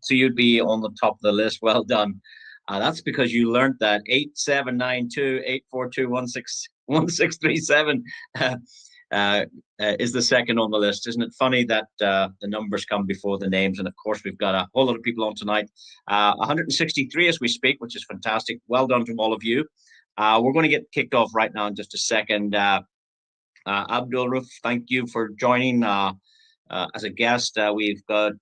so you'd be on the top of the list. Well done. That's because you learned that 8792 842 1637 is the second on the list. Isn't it funny that the numbers come before the names? And of course, we've got a whole lot of people on tonight. 163 as we speak, which is fantastic. Well done to all of you. We're going to get kicked off right now in just a second. Abdul, thank you for joining as a guest. We've got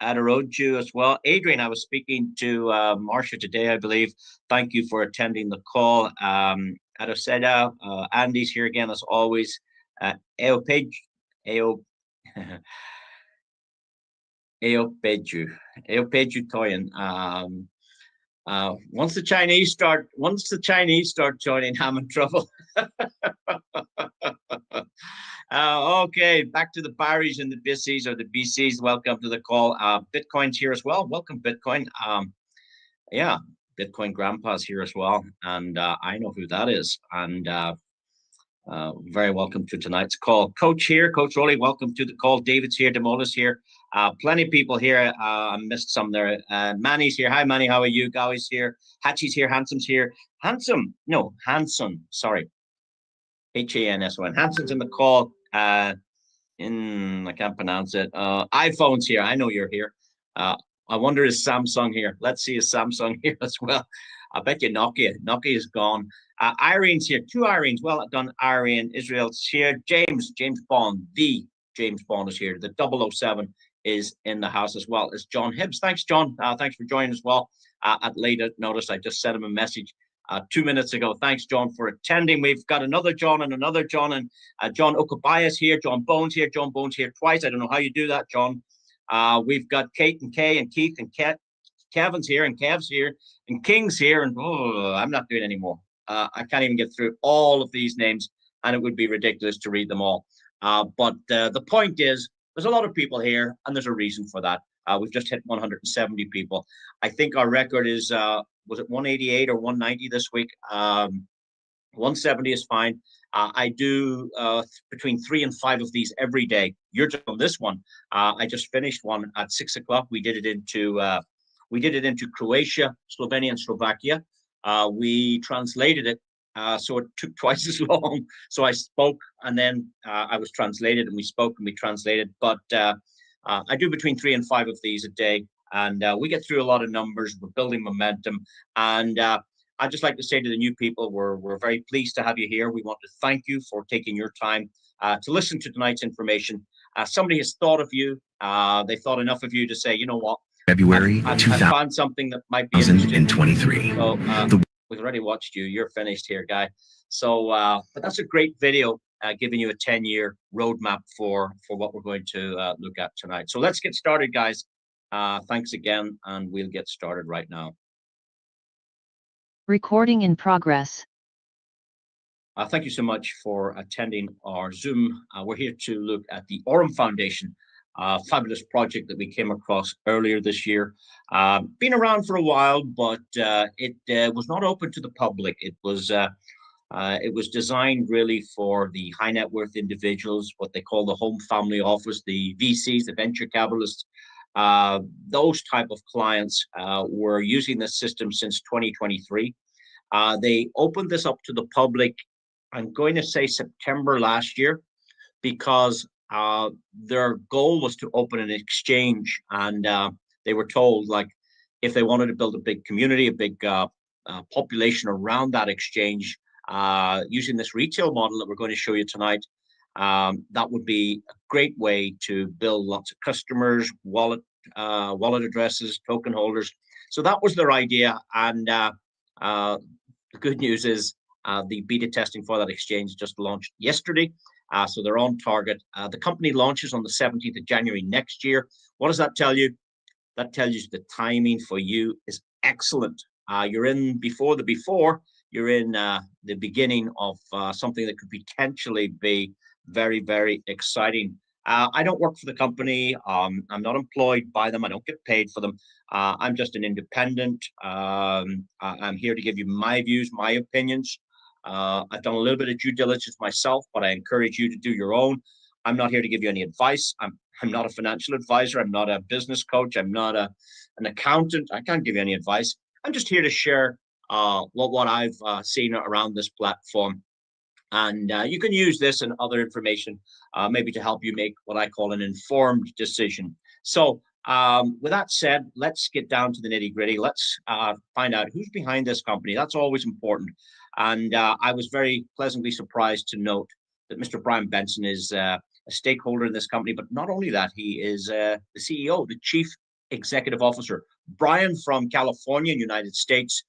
Adaroju as well. Adrian, I was speaking to Marcia today, I believe. Thank you for attending the call. Adoseda, Andy's here again as always. Eopeju, Toyin. Once the Chinese start joining, I'm in trouble. Okay, back to the Barrys and the Bissies or the BCs. Welcome to the call. Bitcoin's here as well. Welcome, Bitcoin. Yeah, Bitcoin Grandpa's here as well, and I know who that is. And very welcome to tonight's call. Coach here, Coach Rowley, welcome to the call. David's here, Demola's here. Plenty of people here. I missed some there. Manny's here. Hi, Manny. How are you? Gowie's here. Hatchie's here. Handsome's here. Hanson. Sorry. Hanson. Hanson's in the call. I can't pronounce it. iPhone's here. I know you're here. I wonder, is Samsung here? Let's see, is Samsung here as well? I bet you Nokia. Nokia is gone. Irene's here. 2 Irenes. Well done, Irene. Israel's here. James Bond. The James Bond is here. The 007 is in the house as well as John Hibbs. Thanks, John. Thanks for joining as well. At late notice, I just sent him a message 2 minutes ago. Thanks, John, for attending. We've got another John and John Okabaya's here. John Bones here twice. I don't know how you do that, John. We've got Kate and Kay and Keith and Kevin's here and Kev's here and King's here. And I'm not doing any more. I can't even get through all of these names, and it would be ridiculous to read them all. But the point is, there's a lot of people here, and there's a reason for that. We've just hit 170 people. I think our record is, was it 188 or 190 this week? 170 is fine. I do between 3 and 5 of these every day. You're just on this one. I just finished one at 6 o'clock. We did it into Croatia, Slovenia, and Slovakia. We translated it, so it took twice as long. So I spoke, and then I was translated, and we spoke and we translated. But I do between 3 and 5 of these a day, and we get through a lot of numbers. We're building momentum, and I'd just like to say to the new people, we're very pleased to have you here. We want to thank you for taking your time to listen to tonight's information. Somebody has thought of you. They thought enough of you to say, you know what? February I found something that might be interesting. 2023. So, we've already watched you. You're finished here, guy. So, but that's a great video giving you a 10-year roadmap for what we're going to look at tonight. So let's get started, guys. Thanks again, and we'll get started right now. Recording in progress. Thank you so much for attending our Zoom. We're here to look at the AURUM Foundation, a fabulous project that we came across earlier this year. Been around for a while, but it was not open to the public. It was designed really for the high net worth individuals, what they call the home family office, the VCs, the venture capitalists. Those type of clients were using this system since 2023. They opened this up to the public, I'm going to say September last year, because their goal was to open an exchange, and they were told, like, if they wanted to build a big community, a big population around that exchange, using this retail model that we're going to show you tonight, that would be a great way to build lots of customers, wallet addresses, token holders. So that was their idea, and the good news is the beta testing for that exchange just launched yesterday. So they're on target. The company launches on the 17th of January next year. What does that tell you? That tells you the timing for you is excellent. You're in before the before. You're in the beginning of something that could potentially be very, very exciting. I don't work for the company. I'm not employed by them. I don't get paid for them. I'm just an independent. I'm here to give you my views, my opinions. I've done a little bit of due diligence myself, but I encourage you to do your own. I'm not here to give you any advice. I'm I'm not a financial advisor. I'm not a business coach. I'm not an accountant. I can't give you any advice. I'm just here to share what I've seen around this platform. And you can use this and other information maybe to help you make what I call an informed decision. So with that said, let's get down to the nitty gritty. Let's find out who's behind this company. That's always important. And I was very pleasantly surprised to note that Mr. Brian Benson is a stakeholder in this company. But not only that, he is the CEO, the Chief Executive Officer. Brian from California, United States,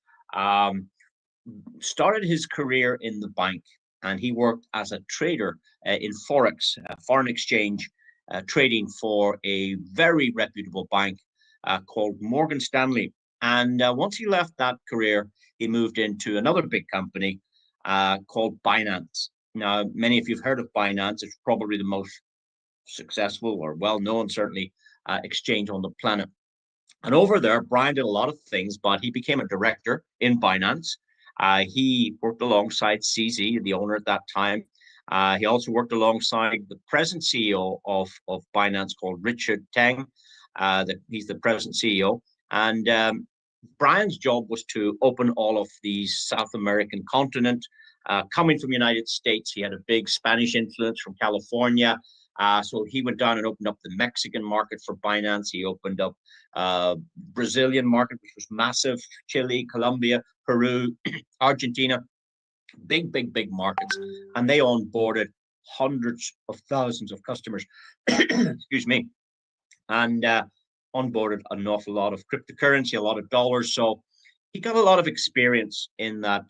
started his career in the bank, and he worked as a trader in Forex, foreign exchange trading for a very reputable bank called Morgan Stanley. And once he left that career, he moved into another big company called Binance. Now, many of you have heard of Binance. It's probably the most successful or well-known, certainly, exchange on the planet. And over there, Brian did a lot of things, but he became a director in Binance. He worked alongside CZ, the owner at that time. He also worked alongside the present CEO of Binance, called Richard Teng. He's the present CEO. And Brian's job was to open all of the South American continent. Coming from the United States, he had a big Spanish influence from California. So he went down and opened up the Mexican market for Binance. He opened up Brazilian market, which was massive, Chile, Colombia, Peru, Argentina, big markets. And they onboarded hundreds of thousands of customers, excuse me, and onboarded an awful lot of cryptocurrency, a lot of dollars. So he got a lot of experience in that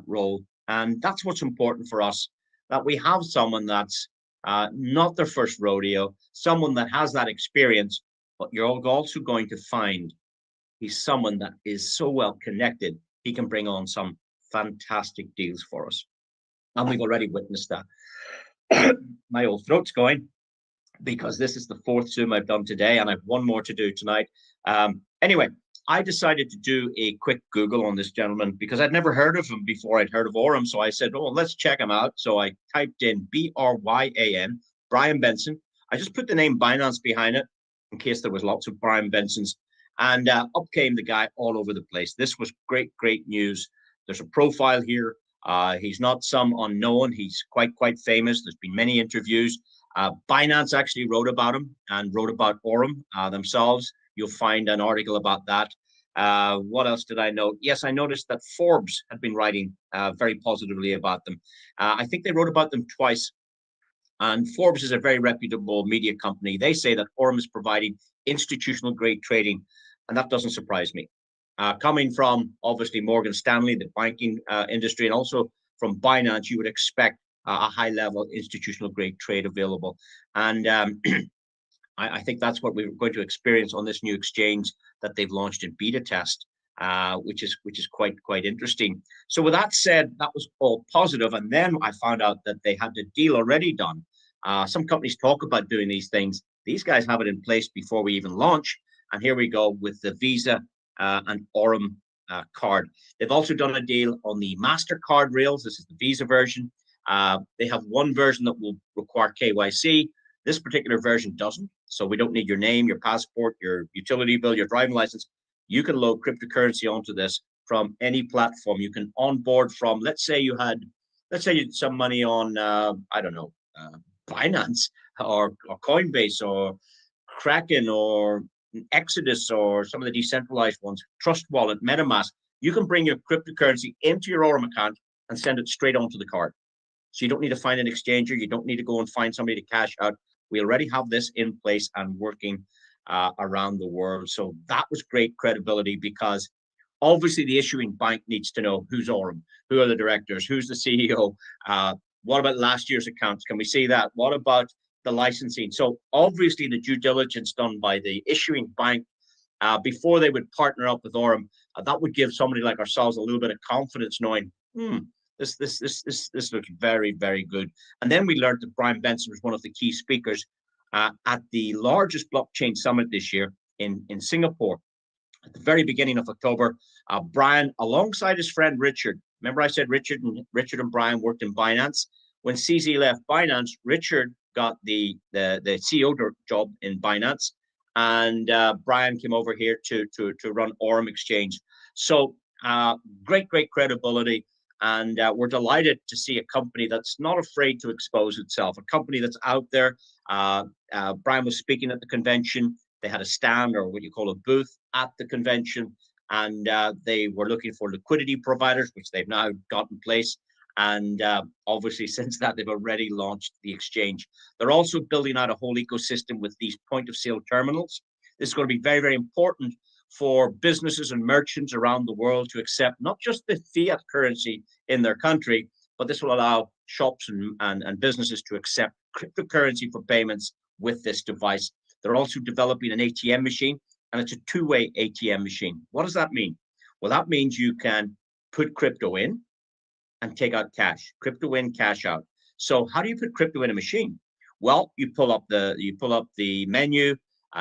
role. And that's what's important for us, that we have someone that's not their first rodeo, someone that has that experience, but you're also going to find he's someone that is so well connected, he can bring on some fantastic deals for us. And we've already witnessed that. My old throat's going because this is the fourth Zoom I've done today, and I have one more to do tonight. Anyway, I decided to do a quick Google on this gentleman because I'd never heard of him before. I'd heard of AURUM, so I said, oh, let's check him out. So I typed in Bryan, Brian Benson. I just put the name Binance behind it in case there was lots of Brian Bensons. And up came the guy all over the place. This was great news. There's a profile here. He's not some unknown. He's quite famous. There's been many interviews. Binance actually wrote about him and wrote about AURUM themselves. You'll find an article about that. What else did I note? Yes, I noticed that Forbes had been writing very positively about them. I think they wrote about them twice. And Forbes is a very reputable media company. They say that AURUM is providing institutional grade trading, and that doesn't surprise me. Coming from, obviously, Morgan Stanley, the banking industry, and also from Binance, you would expect a high-level institutional grade trade available. And I think that's what we're going to experience on this new exchange that they've launched in beta test, which is quite interesting. So with that said, that was all positive. And then I found out that they had the deal already done. Some companies talk about doing these things. These guys have it in place before we even launch. And here we go with the Visa and AURUM card. They've also done a deal on the MasterCard rails. This is the Visa version. They have one version that will require KYC. This particular version doesn't. So we don't need your name, your passport, your utility bill, your driving license. You can load cryptocurrency onto this from any platform. You can onboard from, let's say you had some money on, I don't know, Binance or Coinbase or Kraken or Exodus or some of the decentralized ones, Trust Wallet, MetaMask. You can bring your cryptocurrency into your AURUM account and send it straight onto the card. So you don't need to find an exchanger. You don't need to go and find somebody to cash out. We already have this in place and working around the world. So that was great credibility because obviously the issuing bank needs to know who's AURUM, who are the directors, who's the CEO, what about last year's accounts? Can we see that? What about the licensing? So obviously the due diligence done by the issuing bank before they would partner up with AURUM, that would give somebody like ourselves a little bit of confidence knowing, this looks very good. And then we learned that Brian Benson was one of the key speakers at the largest blockchain summit this year in Singapore at the very beginning of October. Brian, alongside his friend Richard, remember I said Richard and Brian worked in Binance. When CZ left Binance, Richard got the CEO job in Binance, and Brian came over here to run AURUM Exchange. So great credibility, and we're delighted to see a company that's not afraid to expose itself, a company that's out there. Brian was speaking at the convention. They had a stand, or what you call a booth, at the convention, and they were looking for liquidity providers, which they've now got in place. And obviously, since that, they've already launched the exchange. They're also building out a whole ecosystem with these point of sale terminals. This is going to be very important for businesses and merchants around the world to accept not just the fiat currency in their country, but this will allow shops and businesses to accept cryptocurrency for payments with this device. They're also developing an ATM machine, and it's a two-way ATM machine. What does that mean? Well, that means you can put crypto in and take out cash. Crypto in, cash out. So how do you put crypto in a machine? Well, you pull up the menu.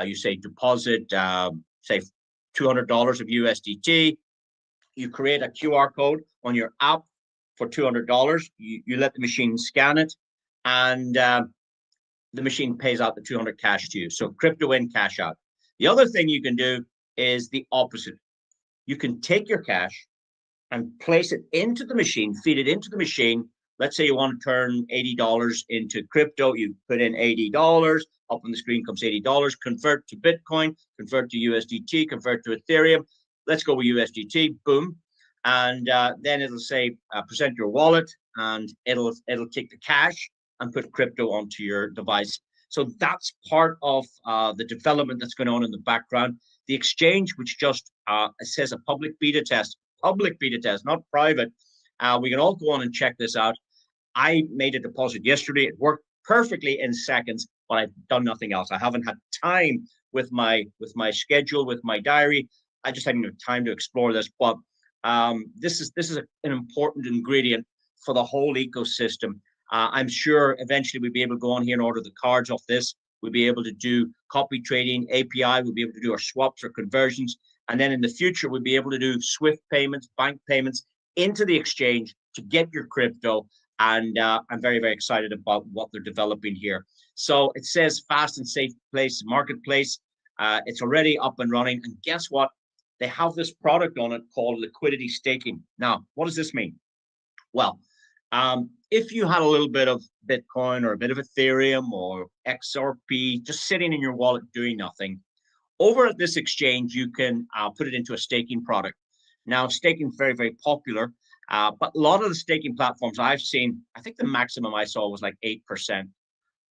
You say deposit, say $200 of USDT. You create a QR code on your app for $200. You let the machine scan it, and the machine pays out the 200 cash to you. So crypto in, cash out. The other thing you can do is the opposite. You can take your cash and place it into the machine, feed it into the machine. Let's say you want to turn $80 into crypto. You put in $80, up on the screen comes $80, convert to Bitcoin, convert to USDT, convert to Ethereum. Let's go with USDT, boom. And then it'll say, present your wallet, and it'll take the cash and put crypto onto your device. So that's part of the development that's going on in the background. The exchange, which just it says a public beta test, not private. We can all go on and check this out. I made a deposit yesterday. It worked perfectly in seconds, but I've done nothing else. I haven't had time with my schedule, with my diary. I just haven't had time to explore this. But this is an important ingredient for the whole ecosystem. I'm sure eventually we'll be able to go on here and order the cards off this. We'll be able to do copy trading, API. We'll be able to do our swaps or conversions. And then in the future, we'll be able to do SWIFT payments, bank payments into the exchange to get your crypto. And I'm very, very excited about what they're developing here. So it says fast and safe marketplace. It's already up and running. And guess what? They have this product on it called liquidity staking. Now, what does this mean? Well, if you had a little bit of Bitcoin or a bit of Ethereum or XRP just sitting in your wallet doing nothing, over at this exchange, you can put it into a staking product. Now, staking is very, very popular, but a lot of the staking platforms I've seen, I think the maximum I saw was like 8%. And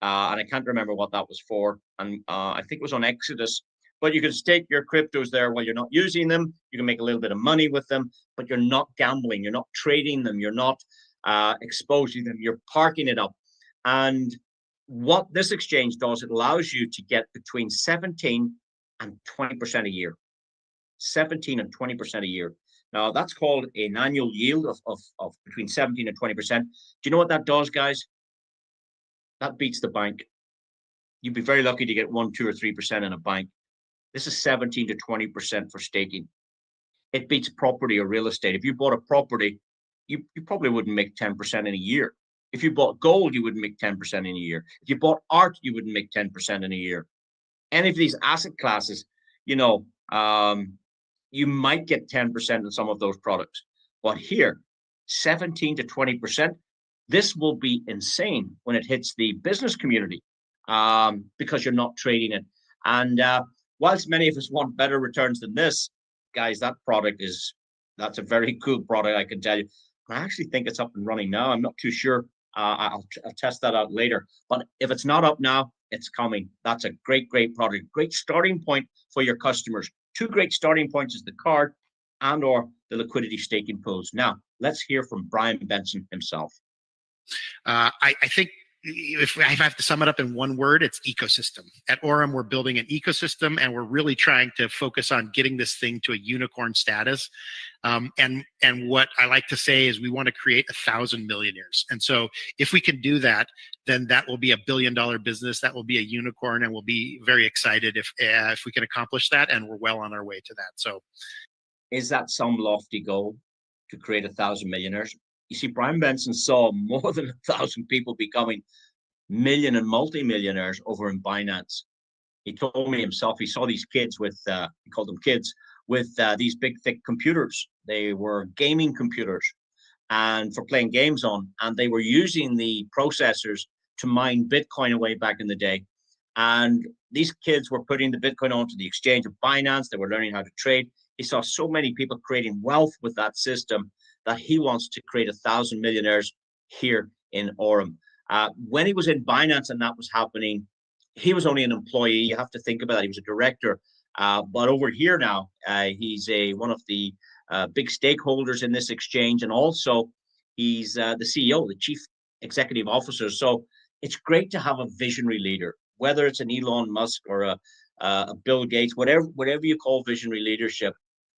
I can't remember what that was for. And I think it was on Exodus. But you can stake your cryptos there while you're not using them. You can make a little bit of money with them, but you're not gambling. You're not trading them. You're not exposing them. You're parking it up. And what this exchange does, it allows you to get between 17 and 20% a year. 17 and 20% a year. Now, that's called an annual yield of between 17 and 20%. Do you know what that does, guys? That beats the bank. You'd be very lucky to get 1, 2, or 3% in a bank. This is 17 to 20% for staking. It beats property or real estate. If you bought a property, you probably wouldn't make 10% in a year. If you bought gold, you wouldn't make 10% in a year. If you bought art, you wouldn't make 10% in a year. Any of these asset classes, you might get 10% in some of those products. But here, 17 to 20%, this will be insane when it hits the business community because you're not trading it. And whilst many of us want better returns than this, guys, that's a very cool product, I can tell you. I actually think it's up and running now. I'm not too sure. I'll test that out later. But if it's not up now, it's coming. That's a great product. Great starting point for your customers. Two great starting points is the card and or the liquidity staking pools. Now, let's hear from Brian Benson himself. I think if I have to sum it up in one word, it's ecosystem. At AURUM, we're building an ecosystem, and we're really trying to focus on getting this thing to a unicorn status. And what I like to say is we want to create 1,000 millionaires. And so if we can do that, then that will be $1 billion business. That will be a unicorn, and we'll be very excited if we can accomplish that. And we're well on our way to that. So, is that some lofty goal to create 1,000 millionaires? You see, Brian Benson saw more than 1,000 people becoming million and multi-millionaires over in Binance. He told me himself he saw these kids with, he called them kids, with these big, thick computers. They were gaming computers and for playing games on, and they were using the processors to mine Bitcoin away back in the day. And these kids were putting the Bitcoin onto the exchange of Binance. They were learning how to trade. He saw so many people creating wealth with that system that he wants to create 1,000 millionaires here in AURUM. When he was in Binance and that was happening, he was only an employee. You have to think about that. He was a director. But over here now, he's one of the big stakeholders in this exchange. And also he's the CEO, the chief executive officer. So it's great to have a visionary leader, whether it's an Elon Musk or a Bill Gates, whatever you call visionary leadership.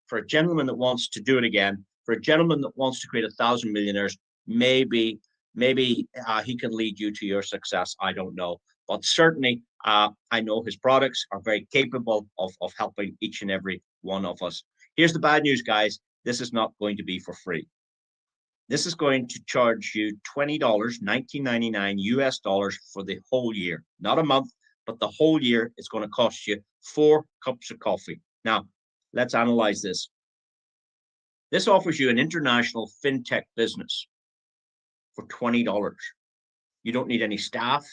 For a gentleman that wants to do it again, for a gentleman that wants to create 1,000 millionaires, maybe he can lead you to your success. I don't know. But certainly, I know his products are very capable of helping each and every one of us. Here's the bad news, guys. This is not going to be for free. This is going to charge you $20, $19.99 US dollars for the whole year. Not a month, but the whole year. It's going to cost you 4 cups of coffee. Now, let's analyze this. This offers you an international fintech business for $20. You don't need any staff.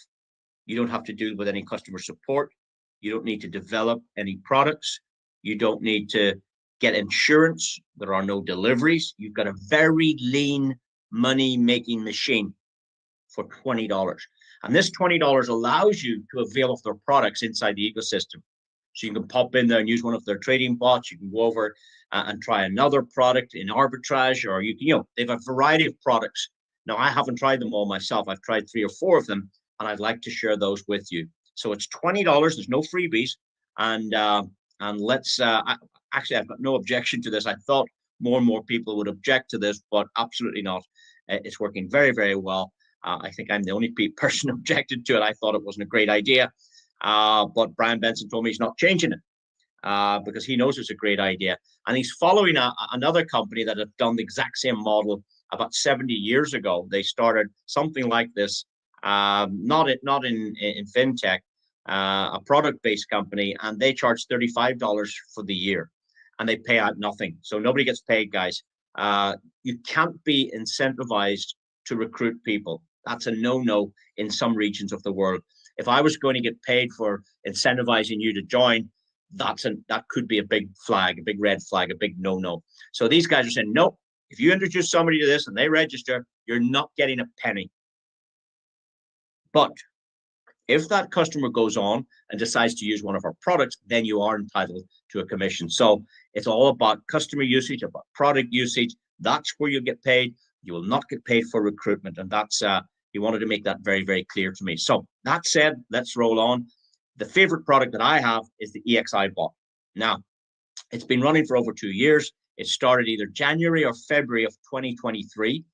You don't have to deal with any customer support. You don't need to develop any products. You don't need to get insurance. There are no deliveries. You've got a very lean money-making machine for $20. And this $20 allows you to avail of their products inside the ecosystem. So you can pop in there and use one of their trading bots. You can go over and try another product in arbitrage, or they have a variety of products. Now, I haven't tried them all myself. I've tried 3 or 4 of them, and I'd like to share those with you. So it's $20. There's no freebies, and let's. Actually, I've got no objection to this. I thought more and more people would object to this, but absolutely not. It's working very, very well. I think I'm the only person objected to it. I thought it wasn't a great idea, but Brian Benson told me he's not changing it because he knows it's a great idea, and he's following another company that have done the exact same model about 70 years ago. They started something like this. Not in fintech, a product-based company, and they charge $35 for the year, and they pay out nothing. So nobody gets paid, guys. You can't be incentivized to recruit people. That's a no-no in some regions of the world. If I was going to get paid for incentivizing you to join, that could be a big flag, a big red flag, a big no-no. So these guys are saying, nope, if you introduce somebody to this and they register, you're not getting a penny. But if that customer goes on and decides to use one of our products, then you are entitled to a commission. So it's all about customer usage, about product usage. That's where you get paid. You will not get paid for recruitment. And that's, he wanted to make that very, very clear to me. So that said, let's roll on. The favorite product that I have is the EXI bot. Now, it's been running for over 2 years. It started either January or February of 2023.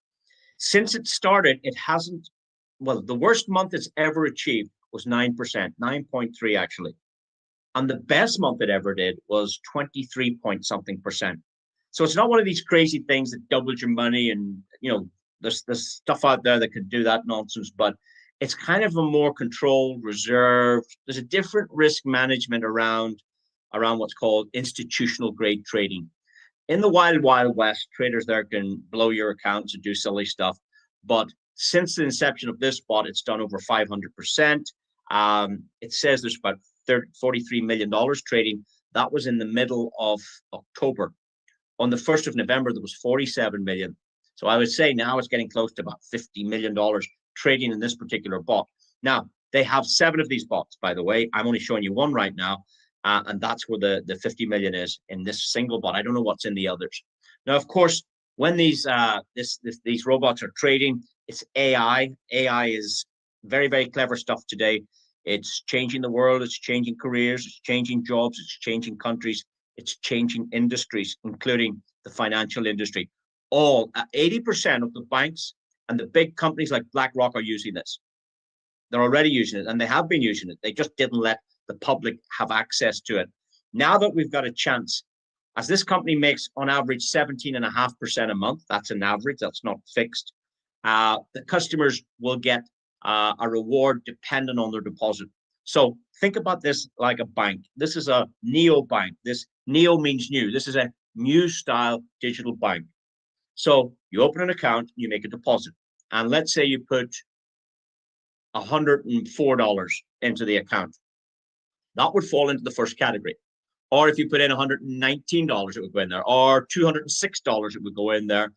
Since it started, it hasn't, well, the worst month it's ever achieved was 9%, 9.3 actually. And the best month it ever did was 23 point something percent. So it's not one of these crazy things that doubles your money and, there's stuff out there that can do that nonsense, but it's kind of a more controlled, reserved. There's a different risk management around what's called institutional grade trading. In the wild, wild west, traders there can blow your accounts and do silly stuff. But since the inception of this bot, it's done over 500%. It says there's about $43 million trading. That was in the middle of October. On the 1st of November, there was 47 million. So I would say now it's getting close to about $50 million trading in this particular bot. Now, they have 7 of these bots, by the way. I'm only showing you one right now. And that's where the 50 million is in this single bot. I don't know what's in the others. Now, of course, when these robots are trading, it's AI. AI is very, very clever stuff today. It's changing the world. It's changing careers. It's changing jobs. It's changing countries. It's changing industries, including the financial industry. 80% of the banks and the big companies like BlackRock are using this. They're already using it, and they have been using it. They just didn't let the public have access to it. Now that we've got a chance, as this company makes on average 17.5% a month, that's an average, that's not fixed. The customers will get a reward dependent on their deposit. So think about this like a bank. This is a neo bank. This neo means new. This is a new style digital bank. So you open an account, you make a deposit. And let's say you put $104 into the account. That would fall into the first category. Or if you put in $119, it would go in there. Or $206, it would go in there.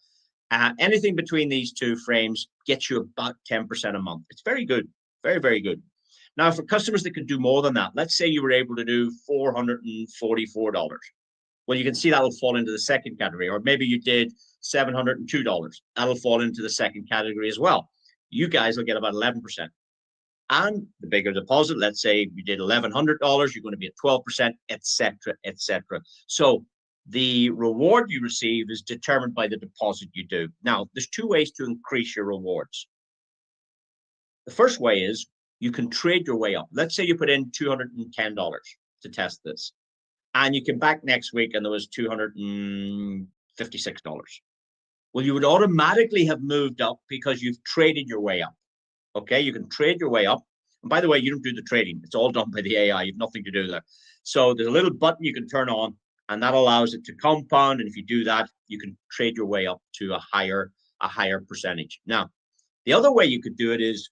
Anything between these two frames gets you about 10% a month. It's very good. Very, very good. Now, for customers that can do more than that, let's say you were able to do $444. Well, you can see that'll fall into the second category. Or maybe you did $702. That'll fall into the second category as well. You guys will get about 11%. And the bigger deposit, let's say you did $1,100, you're going to be at 12%, etc., etc. So the reward you receive is determined by the deposit you do. Now, there's two ways to increase your rewards. The first way is you can trade your way up. Let's say you put in $210 to test this, and you came back next week and there was $256. Well, you would automatically have moved up because you've traded your way up. Okay, you can trade your way up. And by the way, you don't do the trading. It's all done by the AI. You have nothing to do there. So there's a little button you can turn on, and that allows it to compound. And if you do that, you can trade your way up to a higher percentage. Now, the other way you could do it is,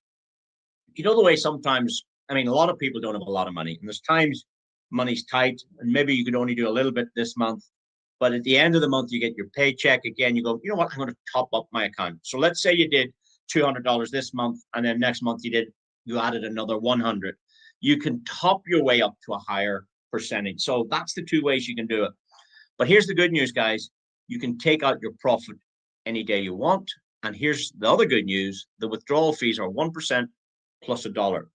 you know, the way sometimes, I mean, a lot of people don't have a lot of money, and there's times money's tight, and maybe you could only do a little bit this month. But at the end of the month, you get your paycheck again. You go, you know what? I'm going to top up my account. So let's say you did $200 this month, and then next month you added another 100. You can top your way up to a higher percentage. So that's the two ways you can do it. But here's the good news, guys. You can take out your profit any day you want. And here's the other good news. The withdrawal fees are 1% plus $1.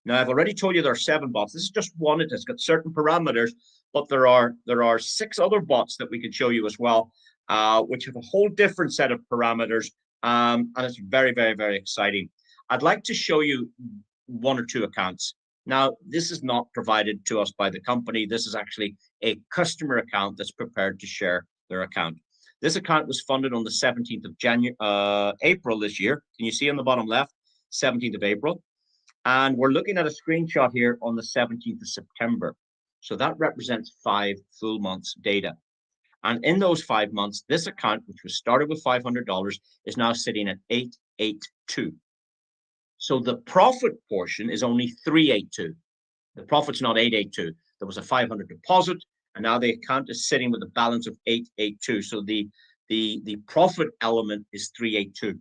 Now, I've already told you there are 7 bots. This is just one. It's got certain parameters, but there are 6 other bots that we can show you as well, which have a whole different set of parameters. And it's very, very, very exciting. I'd like to show you 1 or 2 accounts. Now, this is not provided to us by the company. This is actually a customer account that's prepared to share their account. This account was funded on the 17th of April this year. Can you see on the bottom left, 17th of April? And we're looking at a screenshot here on the 17th of September. So that represents 5 full months data. And in those 5 months, this account, which was started with $500, is now sitting at $882. So the profit portion is only $382. The profit's not $882. There was a $500 deposit, and now the account is sitting with a balance of $882. So the profit element is $382.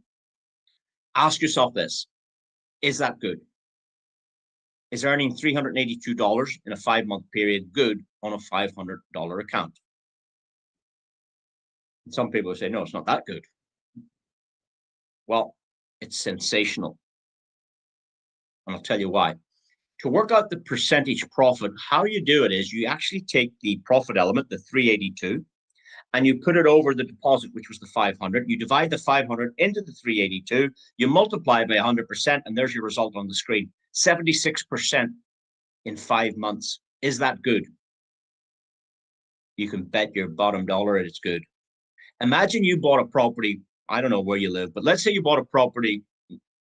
Ask yourself this: is that good? Is earning $382 in a 5-month period good on a $500 account? And some people say, no, it's not that good. Well, it's sensational. And I'll tell you why. To work out the percentage profit, how you do it is you actually take the profit element, the 382, and you put it over the deposit, which was the 500. You divide the 500 into the 382, you multiply by 100%, and there's your result on the screen. 76% in 5 months. Is that good? You can bet your bottom dollar it's good. Imagine you bought a property, I don't know where you live, but let's say you bought a property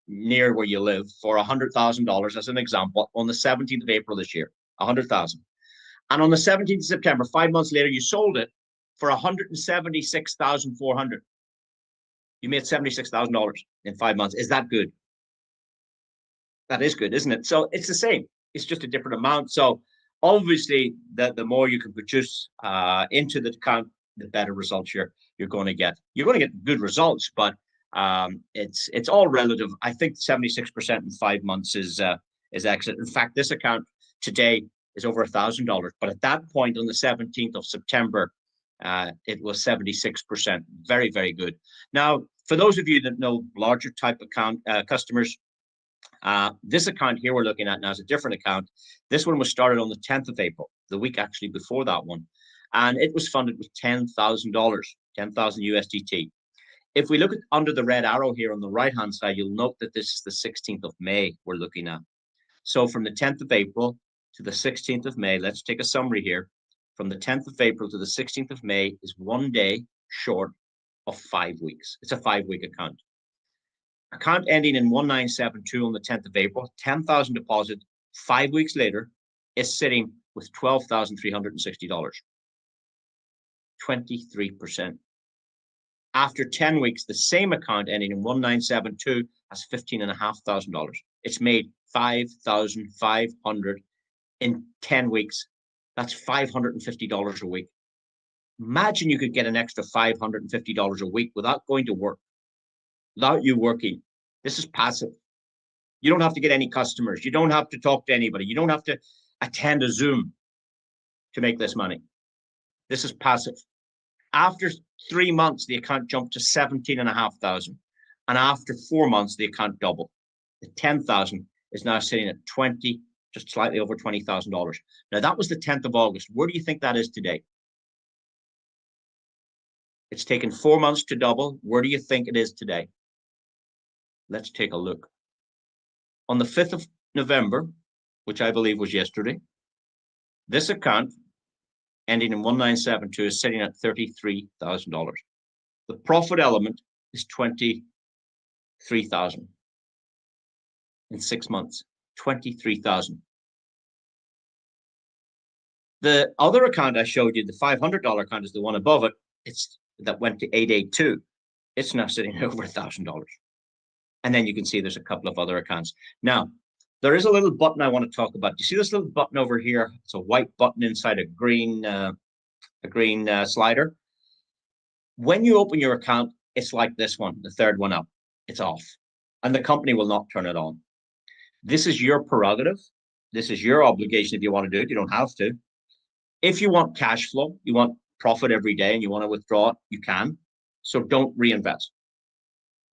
near where you live for $100,000 as an example on the 17th of April this year, 100,000. And on the 17th of September, 5 months later, you sold it for $176,400. You made $76,000 in 5 months. Is that good? That is good, isn't it? So it's the same. It's just a different amount. So obviously, the more you can produce into the account, the better results you're going to get. You're going to get good results, but it's all relative. I think 76% in 5 months is excellent. In fact, this account today is over $1,000, but at that point on the 17th of September, it was 76%. Very, very good. Now, for those of you that know larger type account customers, this account here we're looking at now is a different account. This one was started on the 10th of April, the week actually before that one, and it was funded with $10,000, 10,000 USDT. If we look at under the red arrow here on the right-hand side, you'll note that this is the 16th of May we're looking at. So from the 10th of April to the 16th of May, let's take a summary here. From the 10th of April to the 16th of May is 1 day short of 5 weeks. It's a 5-week account. Account ending in 1972 on the 10th of April, 10,000 deposit. 5 weeks later, is sitting with $12,360, 23%. After 10 weeks, the same account ending in 1972 has $15,500. It's made $5,500 in 10 weeks. That's $550 a week. Imagine you could get an extra $550 a week without going to work, without you working. This is passive. You don't have to get any customers. You don't have to talk to anybody. You don't have to attend a Zoom to make this money. This is passive. After 3 months, the account jumped to 17,500. And after 4 months, the account doubled. The 10,000 is now sitting at 20, just slightly over $20,000. Now, that was the 10th of August. Where do you think that is today? It's taken 4 months to double. Where do you think it is today? Let's take a look. On the 5th of November, which I believe was yesterday, this account ending in 1972 is sitting at $33,000. The profit element is 23,000 in 6 months. 23,000. The other account I showed you, the $500 account, is the one above it. That went to 882. It's now sitting at over $1,000. And then you can see there's a couple of other accounts. Now, there is a little button I want to talk about. Do you see this little button over here? It's a white button inside a green slider. When you open your account, it's like this one, the third one up. It's off. And the company will not turn it on. This is your prerogative. This is your obligation if you want to do it. You don't have to. If you want cash flow, you want profit every day, and you want to withdraw it, you can. So don't reinvest.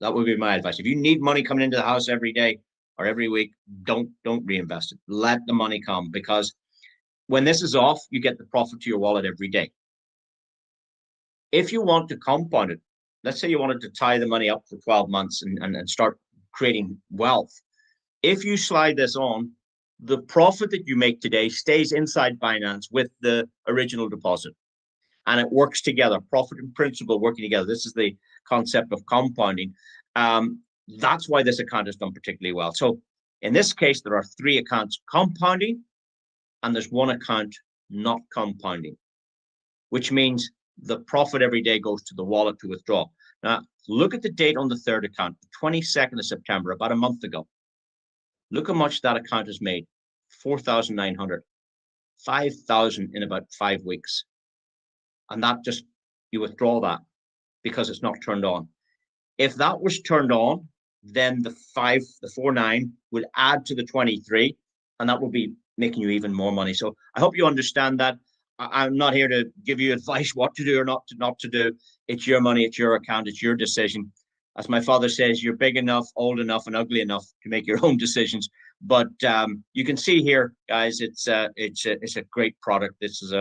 That would be my advice. If you need money coming into the house every day or every week, don't reinvest it. Let the money come, because when this is off, you get the profit to your wallet every day. If you want to compound it, let's say you wanted to tie the money up for 12 months and start creating wealth. If you slide this on, the profit that you make today stays inside Binance with the original deposit. And it works together, profit and principal working together. This is the concept of compounding. That's why this account has done particularly well. So in this case, there are 3 accounts compounding, and there's 1 account not compounding, which means the profit every day goes to the wallet to withdraw. Now, look at the date on the 3rd account, the 22nd of September, about a month ago. Look how much that account has made, 4,900, 5,000 in about 5 weeks. And that just, you withdraw that because it's not turned on. If that was turned on, then the 49 would add to the 23, and that will be making you even more money. So I hope you understand that. I'm not here to give you advice what to do or not to do. It's your money, it's your account, it's your decision. As my father says, you're big enough, old enough, and ugly enough to make your own decisions. But you can see here, guys, it's a great product. This is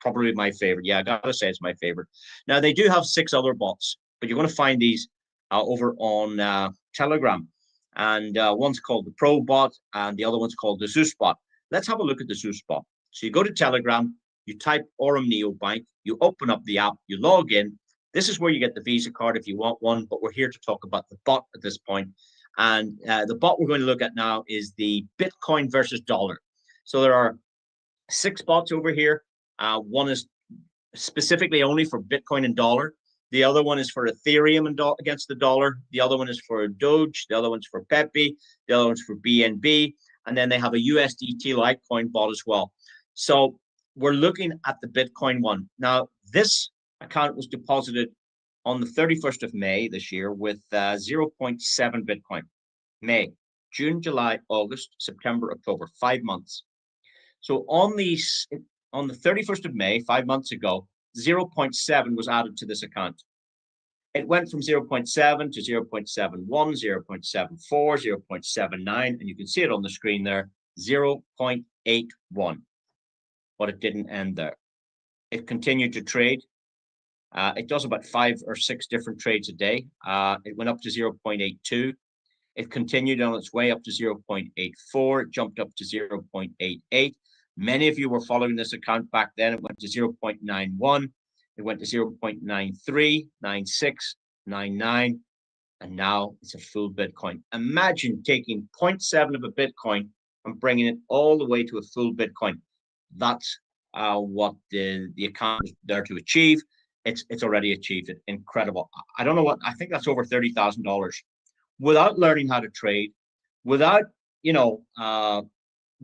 probably my favorite. Yeah, I gotta say it's my favorite. Now, they do have 6 other bots, but you're going to find these over on Telegram. And one's called the Pro bot, and the other one's called the Zeus bot. Let's have a look at the Zeus bot. So you go to Telegram, you type AURUM Neobank, you open up the app, you log in. This is where you get the Visa card if you want one, but we're here to talk about the bot at this point. And the bot we're going to look at now is the Bitcoin versus dollar. So there are 6 bots over here. One is specifically only for Bitcoin and dollar. The other one is for Ethereum and against the dollar. The other one is for Doge. The other one's for Pepe. The other one's for BNB. And then they have a USDT Litecoin bot as well. So we're looking at the Bitcoin one. Now, this account was deposited on the 31st of May this year with 0.7 Bitcoin. May, June, July, August, September, October, 5 months. So on the 31st of May, 5 months ago, 0.7 was added to this account. It went from 0.7 to 0.71, 0.74, 0.79, and you can see it on the screen there, 0.81. But it didn't end there. It continued to trade. It does about 5 or 6 different trades a day. It went up to 0.82. It continued on its way up to 0.84, jumped up to 0.88. Many of you were following this account back then. It went to 0.91. It went to 0.93, 96, 99. and now it's a full Bitcoin. Imagine taking 0.7 of a Bitcoin and bringing it all the way to a full Bitcoin. That's what the account is there to achieve. It's already achieved it. Incredible. I don't know what, I think that's over $30,000 without learning how to trade, without,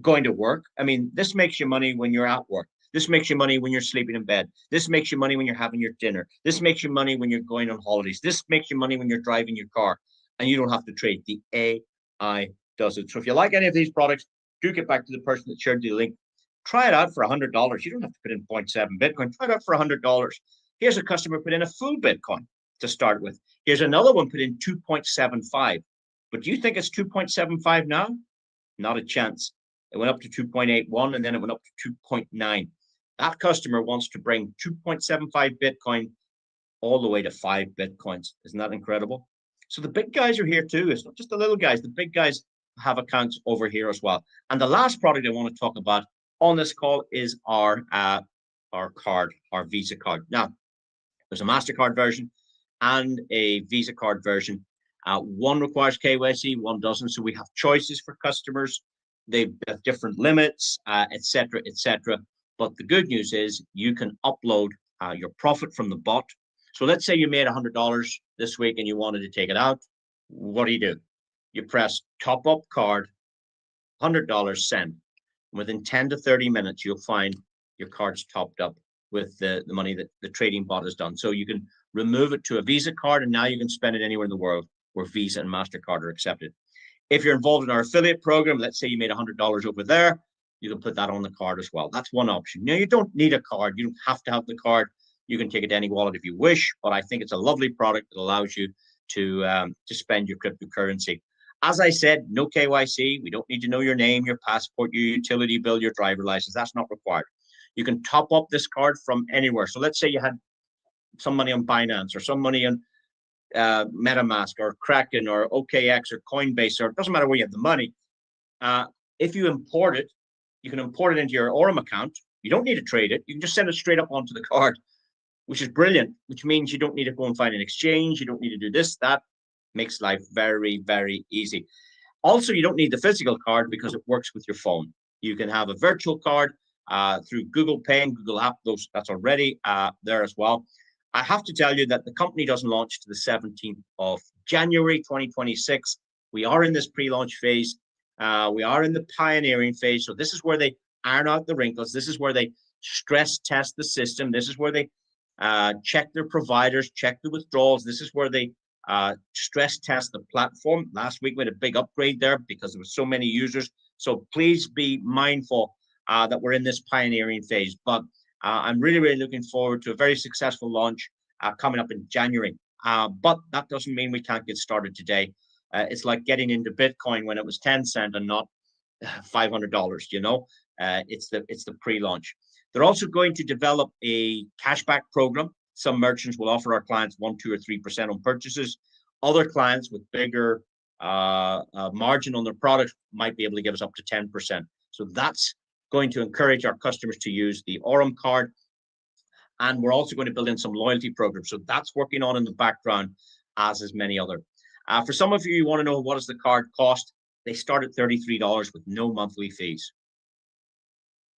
going to work. I mean, this makes you money when you're at work. This makes you money when you're sleeping in bed. This makes you money when you're having your dinner. This makes you money when you're going on holidays. This makes you money when you're driving your car and you don't have to trade. The AI does it. So if you like any of these products, do get back to the person that shared the link. Try it out for $100. You don't have to put in 0.7 Bitcoin. Try it out for $100. Here's a customer put in a full Bitcoin to start with. Here's another one put in 2.75. But do you think it's 2.75 now? Not a chance. It went up to 2.81 and then it went up to 2.9. That customer wants to bring 2.75 Bitcoin all the way to 5 Bitcoins. Isn't that incredible? So the big guys are here too. It's not just the little guys. The big guys have accounts over here as well. And the last product I want to talk about on this call is our card, our Visa card. Now, there's a MasterCard version and a Visa card version. One requires KYC, one doesn't. So we have choices for customers. They have different limits, etc., etc. But the good news is you can upload your profit from the bot. So let's say you made $100 this week and you wanted to take it out. What do? You press top up card, $100 send. Within 10 to 30 minutes, you'll find your card's topped up with the money that the trading bot has done. So you can remove it to a Visa card, and now you can spend it anywhere in the world where Visa and MasterCard are accepted. If you're involved in our affiliate program, let's say you made $100 over there, you can put that on the card as well. That's one option. Now, you don't need a card. You don't have to have the card. You can take it to any wallet if you wish, but I think it's a lovely product that allows you to spend your cryptocurrency. As I said, no KYC. We don't need to know your name, your passport, your utility bill, your driver license. That's not required. You can top up this card from anywhere. So let's say you had some money on Binance or some money on MetaMask or Kraken or OKX or Coinbase, or it doesn't matter where you have the money. If you import it, you can import it into your AURUM account. You don't need to trade it. You can just send it straight up onto the card, which is brilliant, which means you don't need to go and find an exchange. You don't need to do this, that. Makes life very, very easy. Also, you don't need the physical card because it works with your phone. You can have a virtual card through Google Pay and Google App. That's already there as well. I have to tell you that the company doesn't launch to the 17th of January 2026. We are in this pre-launch phase. We are in the pioneering phase. So this is where they iron out the wrinkles. This is where they stress test the system. This is where they check their providers, check the withdrawals. This is where they stress test the platform. Last week we had a big upgrade there because there were so many users. So please be mindful that we're in this pioneering phase. But I'm really, really looking forward to a very successful launch coming up in January. But that doesn't mean we can't get started today. It's like getting into Bitcoin when it was 10 cents and not $500. It's the pre-launch. They're also going to develop a cashback program. Some merchants will offer our clients 1%, 2%, or 3% on purchases. Other clients with bigger margin on their products might be able to give us up to 10%. So that's going to encourage our customers to use the AURUM card. And we're also going to build in some loyalty programs. So that's working on in the background, as is many other. For some of you want to know what does the card cost, they start at $33 with no monthly fees.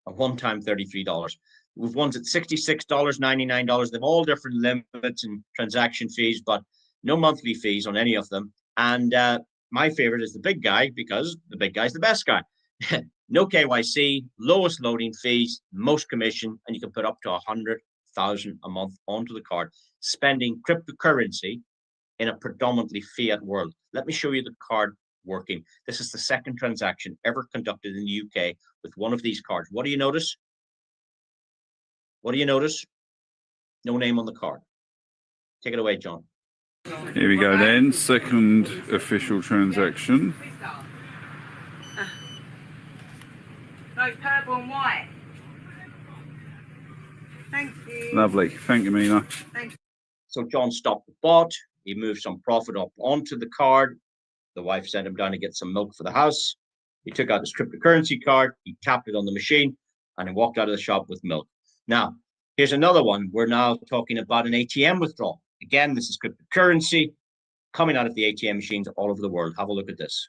A one-time $33. With ones at $66, $99. They've all different limits and transaction fees, but no monthly fees on any of them. And my favorite is the big guy because the big guy's the best guy. No KYC, lowest loading fees, most commission, and you can put up to $100,000 a month onto the card, spending cryptocurrency in a predominantly fiat world. Let me show you the card working. This is the second transaction ever conducted in the UK with one of these cards. What do you notice? What do you notice? No name on the card. Take it away, John. Here we go then, second official transaction. No, purple and white. Thank you. Lovely. Thank you, Mina. Thank you. So John stopped the bot. He moved some profit up onto the card. The wife sent him down to get some milk for the house. He took out his cryptocurrency card. He tapped it on the machine and he walked out of the shop with milk. Now, here's another one. We're now talking about an ATM withdrawal. Again, this is cryptocurrency. coming out of the ATM machines all over the world. Have a look at this.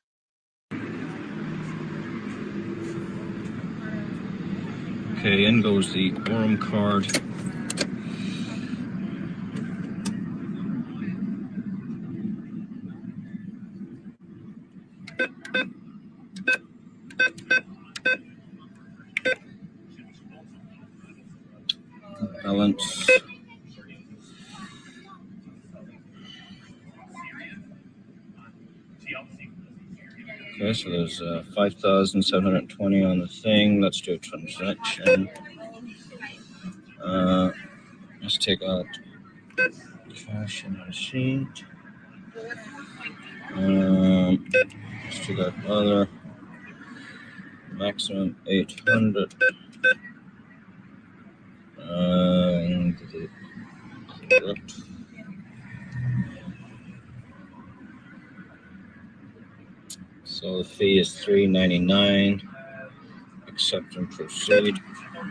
Okay, in goes the AURUM card. Balance. Okay, so there's 5,720 on the thing. Let's do a transaction. Let's take out cash and receipt. Let's take out other. Maximum 800. So the fee is $3.99. Accept and proceed.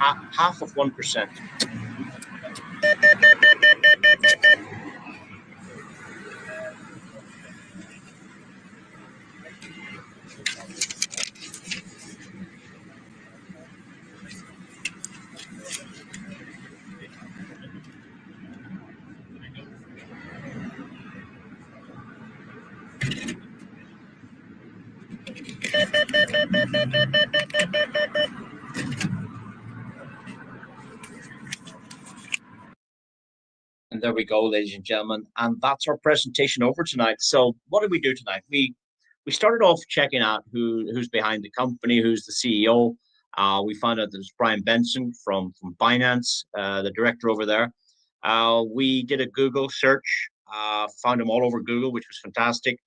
Half of 1%. And there we go, ladies and gentlemen. And that's our presentation over tonight. So what did we do tonight? We started off checking out who's behind the company, who's the CEO. We found out there's Brian Benson from Binance, the director over there. We did a Google search, found him all over Google, which was fantastic.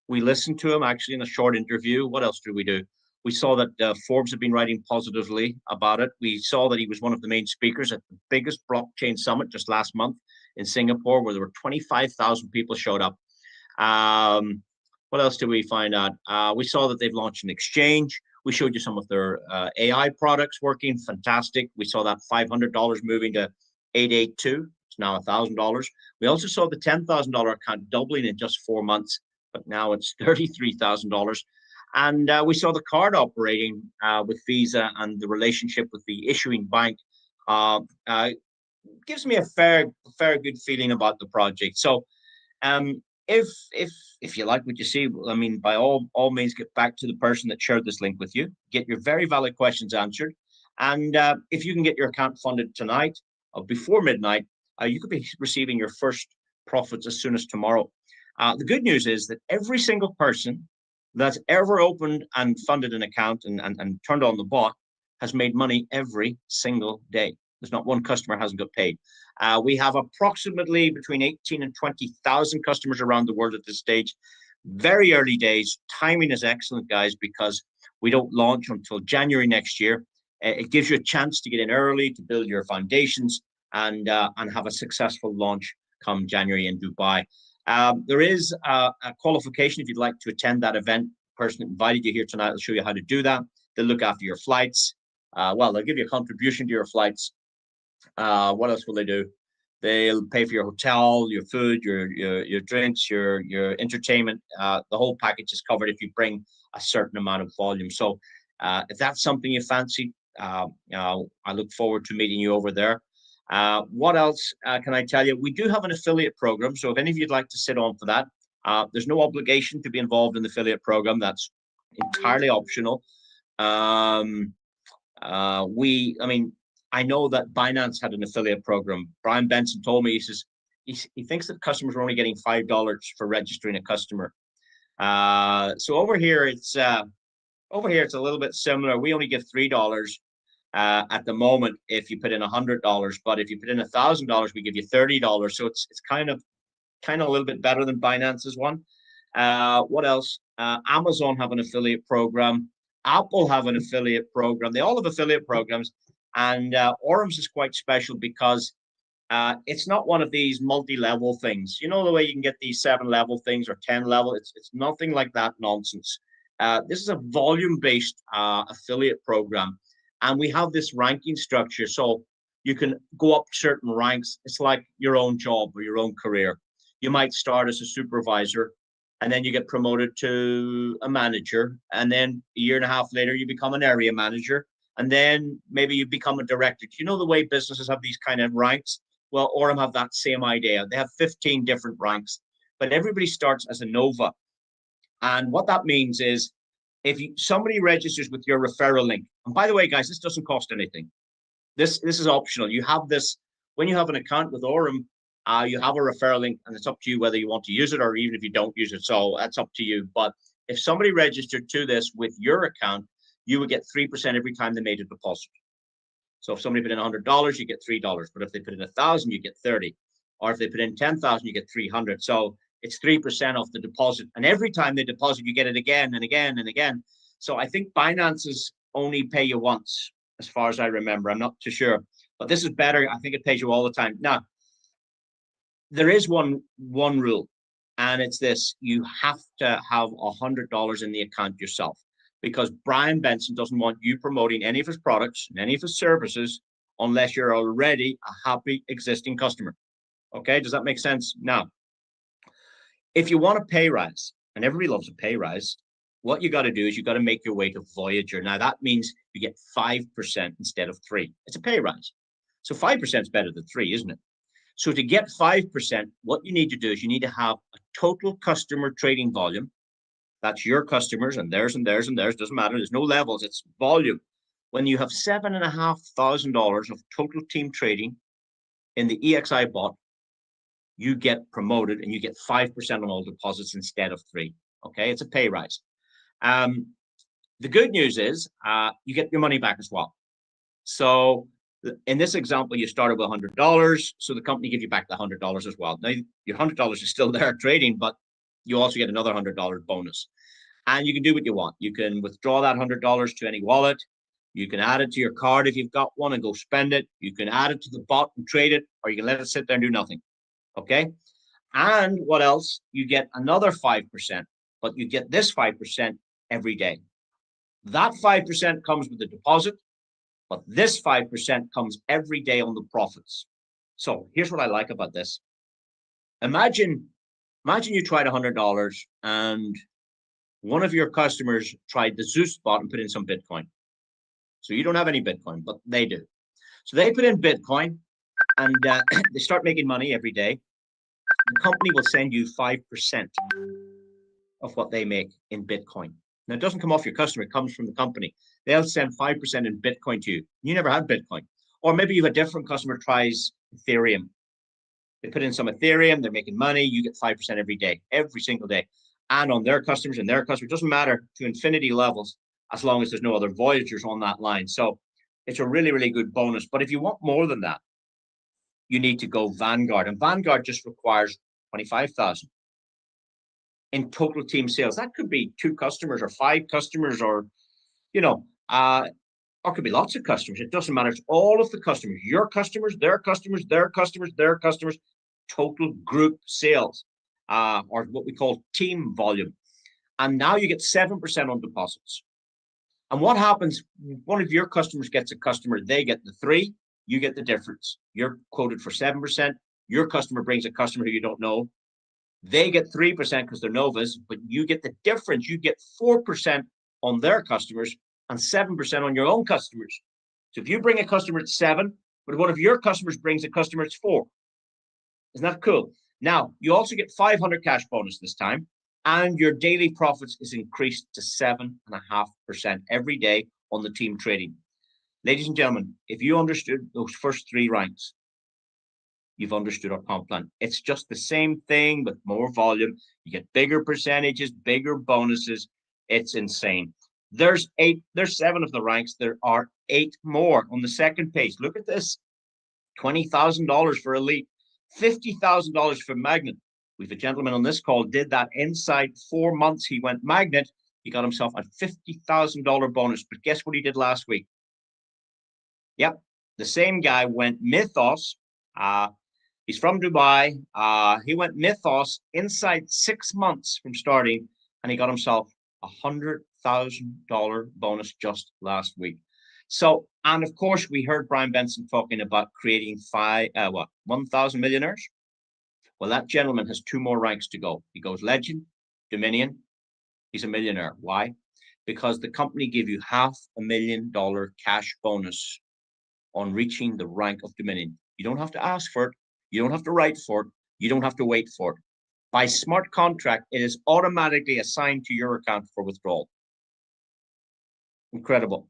We listened to him actually in a short interview. What else did we do? We saw that Forbes had been writing positively about it. We saw that he was one of the main speakers at the biggest blockchain summit just last month in Singapore, where there were 25,000 people showed up. What else did we find out? We saw that they've launched an exchange. We showed you some of their AI products working. Fantastic. We saw that $500 moving to $882. It's now $1,000. We also saw the $10,000 account doubling in just 4 months, but now it's $33,000. And we saw the card operating with Visa, and the relationship with the issuing bank gives me a fair good feeling about the project. So if you like what you see, I mean, by all means, get back to the person that shared this link with you. Get your very valid questions answered. And if you can get your account funded tonight or before midnight, you could be receiving your first profits as soon as tomorrow. The good news is that every single person that's ever opened and funded an account and turned on the bot has made money every single day. There's not one customer hasn't got paid. We have approximately between 18 and 20,000 customers around the world at this stage. Very early days. Timing is excellent, guys, because we don't launch until January next year. It gives you a chance to get in early, to build your foundations, and have a successful launch come January in Dubai. There is a qualification if you'd like to attend that event. The person that invited you here tonight will show you how to do that. They'll look after your flights. Well, they'll give you a contribution to your flights. What else will they do? They'll pay for your hotel, your food, your drinks, your entertainment. The whole package is covered if you bring a certain amount of volume. So if that's something you fancy, I look forward to meeting you over there. What else can I tell you? We do have an affiliate program. So if any of you'd like to sit on for that, there's no obligation to be involved in the affiliate program. That's entirely optional. I mean, I know that Binance had an affiliate program. Brian Benson told me, he says, he thinks that customers are only getting $5 for registering a customer. So over here, it's a little bit similar. We only give $3 at the moment if you put in $100, but if you put in $1,000, we give you $30. So it's kind of a little bit better than Binance's one. What else? Amazon have an affiliate program. Apple have an affiliate program. They all have affiliate programs. And AURUM's is quite special because it's not one of these multi-level things. You know the way you can get these 7-level things or 10-level? It's nothing like that nonsense. This is a volume-based affiliate program. And we have this ranking structure. So you can go up certain ranks. It's like your own job or your own career. You might start as a supervisor, and then you get promoted to a manager, and then a year and a half later, you become an area manager, and then maybe you become a director. Do you know the way businesses have these kind of ranks? Well, Aurum have that same idea. They have 15 different ranks, but everybody starts as a Nova. And what that means is if somebody registers with your referral link, and by the way, guys, this doesn't cost anything. This is optional. You have this when you have an account with Aurum. You have a referral link, and it's up to you whether you want to use it or even if you don't use it. So that's up to you. But if somebody registered to this with your account, you would get 3% every time they made a deposit. So if somebody put in $100, you get $3. But if they put in 1,000, you get 30. Or if they put in 10,000, you get 300. So it's 3% off the deposit. And every time they deposit, you get it again and again and again. So I think Binance's only pay you once, as far as I remember. I'm not too sure. But this is better. I think it pays you all the time. Now, there is one rule, and it's this: you have to have $100 in the account yourself, because Brian Benson doesn't want you promoting any of his products and any of his services unless you're already a happy existing customer. Okay, does that make sense? Now, if you want a pay rise, and everybody loves a pay rise, what you got to do is you got to make your way to Voyager. Now that means you get 5% instead of 3%. It's a pay rise, so 5% is better than 3%, isn't it? So to get 5%, what you need to do is you need to have a total customer trading volume. That's your customers and theirs and theirs and theirs. Doesn't matter. There's no levels. It's volume. When you have $7,500 of total team trading in the EXI bot, you get promoted and you get 5% on all deposits instead of 3%. Okay, it's a pay rise. The good news is you get your money back as well. So in this example, you started with $100, so the company gives you back the $100 as well. Now, your $100 is still there trading, but you also get another $100 bonus. And you can do what you want. You can withdraw that $100 to any wallet. You can add it to your card if you've got one and go spend it. You can add it to the bot and trade it, or you can let it sit there and do nothing. Okay? And what else? You get another 5%, but you get this 5% every day. That 5% comes with the deposit, but this 5% comes every day on the profits. So here's what I like about this. Imagine you tried $100 and one of your customers tried the Zeus bot and put in some Bitcoin. So you don't have any Bitcoin, but they do. So they put in Bitcoin and they start making money every day. The company will send you 5% of what they make in Bitcoin. Now, it doesn't come off your customer. It comes from the company. They'll send 5% in Bitcoin to you. You never had Bitcoin. Or maybe you have a different customer tries Ethereum. They put in some Ethereum. They're making money. You get 5% every day, every single day. And on their customers and their customers, it doesn't matter to infinity levels as long as there's no other Voyagers on that line. So it's a really, really good bonus. But if you want more than that, you need to go Vanguard. And Vanguard just requires 25,000 in total team sales. That could be 2 customers or 5 customers, or, or it could be lots of customers. It doesn't matter. It's all of the customers, your customers, their customers, their customers, their customers, total group sales, or what we call team volume. And now you get 7% on deposits. And what happens? One of your customers gets a customer, they get the 3, you get the difference. You're quoted for 7%. Your customer brings a customer who you don't know. They get 3% because they're novas, but you get the difference. You get 4% on their customers and 7% on your own customers. So if you bring a customer at 7, but one of your customers brings a customer at 4, isn't that cool? Now, you also get 500 cash bonus this time, and your daily profits is increased to 7.5% every day on the team trading. Ladies and gentlemen, if you understood those first 3 ranks, you've understood our comp plan. It's just the same thing, but more volume. You get bigger percentages, bigger bonuses. It's insane. There's 7 of the ranks. There are 8 more on the second page. Look at this. $20,000 for Elite, $50,000 for Magnet. We have a gentleman on this call did that inside 4 months. He went Magnet. He got himself a $50,000 bonus. But guess what he did last week? Yep, the same guy went Mythos. He's from Dubai. He went Mythos inside 6 months from starting, and he got himself a $100,000 bonus just last week. So, and of course, we heard Brian Benson talking about creating 1,000 millionaires. Well, that gentleman has 2 more ranks to go. He goes Legend, Dominion. He's a millionaire. Why? Because the company gave you $500,000 cash bonus on reaching the rank of Dominion. You don't have to ask for it. You don't have to write for it. You don't have to wait for it. By smart contract, it is automatically assigned to your account for withdrawal. Incredible.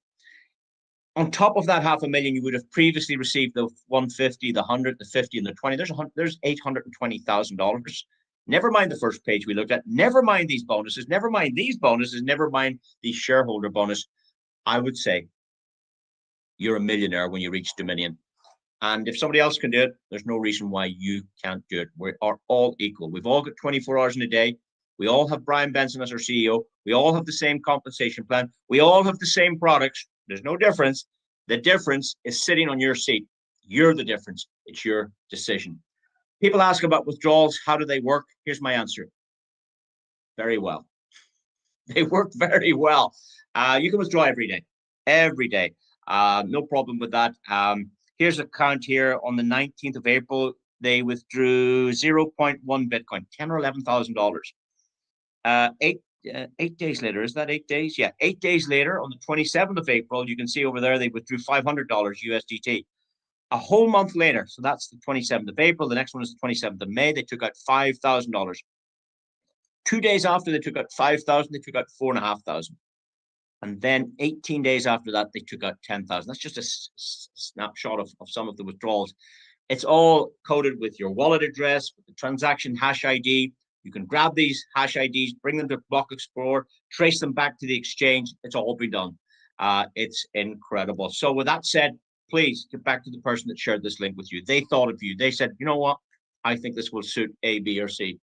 On top of that $500,000, you would have previously received the 150, the 100, the 50, and the 20. There's $820,000. Never mind the first page we looked at. Never mind these bonuses. Never mind these bonuses. Never mind the shareholder bonus. I would say you're a millionaire when you reach Dominion. And if somebody else can do it, there's no reason why you can't do it. We are all equal. We've all got 24 hours in a day. We all have Brian Benson as our CEO. We all have the same compensation plan. We all have the same products. There's no difference. The difference is sitting on your seat. You're the difference. It's your decision. People ask about withdrawals. How do they work? Here's my answer. Very well. They work very well. You can withdraw every day. Every day. No problem with that. Here's a count here on the 19th of April. They withdrew 0.1 Bitcoin, $10,000 or $11,000. 8 days later, is that 8 days? Yeah, 8 days later, on the 27th of April, you can see over there they withdrew $500 USDT. A whole month later, so that's the 27th of April. The next one is the 27th of May. They took out $5,000. 2 days after they took out 5,000, they took out 4,500. And then 18 days after that, they took out 10,000. That's just a snapshot of some of the withdrawals. It's all coded with your wallet address, with the transaction hash ID. You can grab these hash IDs, bring them to Block Explorer, trace them back to the exchange. It's all been done. It's incredible. So with that said, please get back to the person that shared this link with you. They thought of you. They said, you know what? I think this will suit A, B, or C.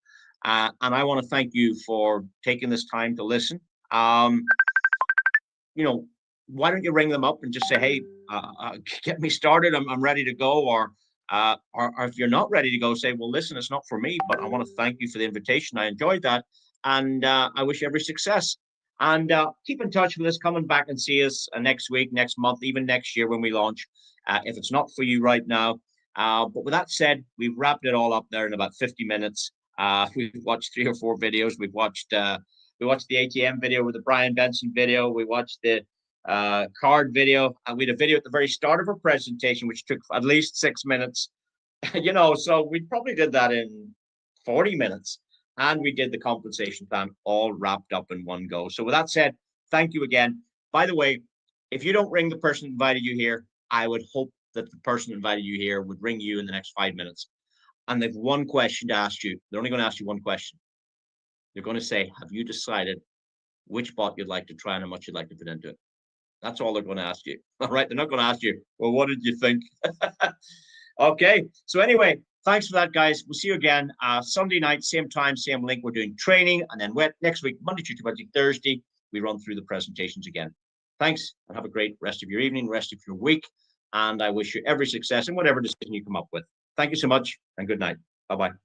And I want to thank you for taking this time to listen. You know, why don't you ring them up and just say, hey, get me started. I'm ready to go. Or if you're not ready to go, say, well, listen, it's not for me, but I want to thank you for the invitation. I enjoyed that. And I wish you every success. And keep in touch with us, coming back and see us next week, next month, even next year when we launch, if it's not for you right now. But with that said, we've wrapped it all up there in about 50 minutes. We've watched 3 or 4 videos. We watched the ATM video with the Brian Benson video. We watched the card video. And we had a video at the very start of our presentation, which took at least 6 minutes. You know, so we probably did that in 40 minutes. And we did the compensation plan all wrapped up in one go. So with that said, thank you again. By the way, if you don't ring the person who invited you here, I would hope that the person who invited you here would ring you in the next 5 minutes. And they've one question to ask you. They're only going to ask you one question. They're going to say, have you decided which bot you'd like to try and how much you'd like to put into it? That's all they're going to ask you. All right. They're not going to ask you, well, what did you think? Okay. So anyway, thanks for that, guys. We'll see you again Sunday night, same time, same link. We're doing training. And then next week, Monday, Tuesday, Wednesday, Thursday, we run through the presentations again. Thanks, and have a great rest of your evening, rest of your week. And I wish you every success in whatever decision you come up with. Thank you so much, and good night. Bye-bye.